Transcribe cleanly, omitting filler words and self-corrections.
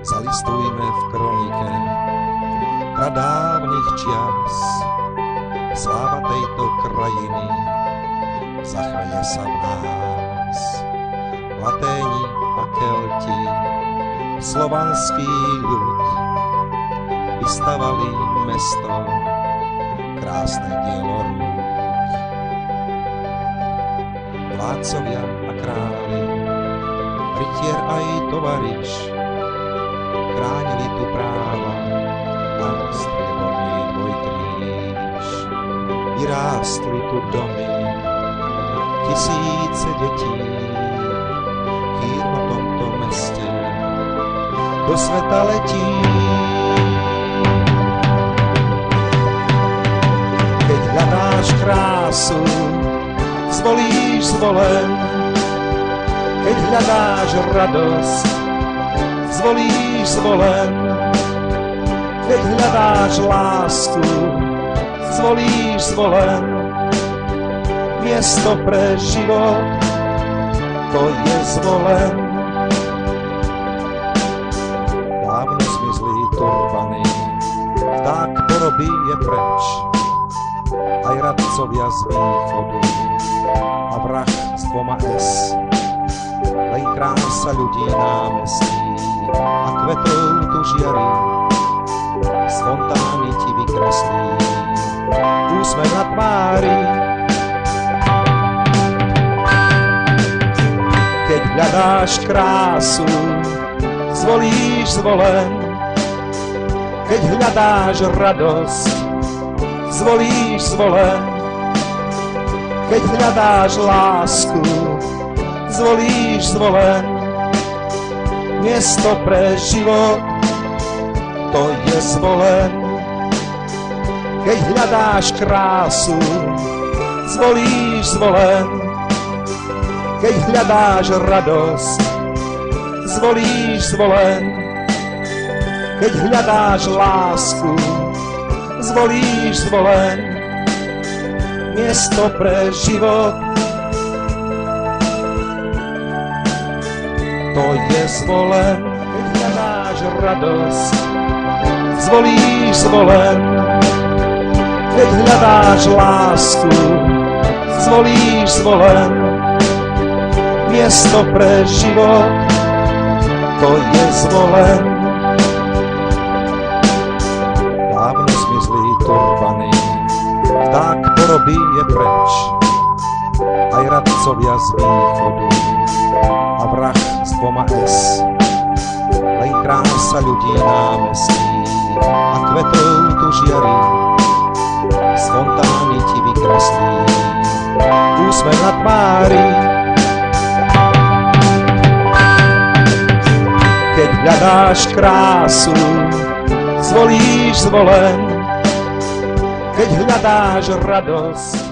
Zalistujme v kronike pradávnych čias. Sláva tejto krajiny zachveje sa v nás. Laténi a Kelti, slovanský ľud, vystavali mesto, krásne dielo rúk. Vládcovia a králi, rytier aj tovariš, chránili tu práva a strieborný dvojkríž. Vyrástli tu domy, tisíce detí, kým o tomto meste do sveta letí. Keď hľadáš krásu, zvolíš zvolen. Keď hľadáš radosť, zvolíš zvolen. Keď hľadáš lásku, zvolíš zvolen. Miesto pre život, to je zvolen. Dávno zmizli turbany, vták poroby je preč. Aj radcovia z východu a vrah s dvoma S. Len krása ľudí námestí a kvetov tu žiari. Z fontány ti vykreslí úsmev na tvári. Keď hľadáš krásu, zvolíš zvolen. Keď hľadáš radosť, zvolíš zvolen. Keď hľadáš lásku, zvolíš zvolen. Miesto pre život, to je zvolen. Keď hľadáš krásu, zvolíš zvolen. Keď hľadáš radosť, zvolíš zvolen. Keď hľadáš lásku, zvolíš zvolen. Miesto pre život, to je zvolen. Keď hľadáš radosť, zvolíš zvolen. Keď hľadáš lásku, zvolíš zvolen. Miesto pre život, to je zvolen. Dávno zmizli turbany, vták poroby je preč. Aj radcovia z východu a vrah s dvoma S. Len krása ľudí námestí a kvetov tu žiari. Z fontány ti vykreslí úsmev na tvári. Keď hľadáš krásu, zvolíš zvolen. Keď hľadáš radosť,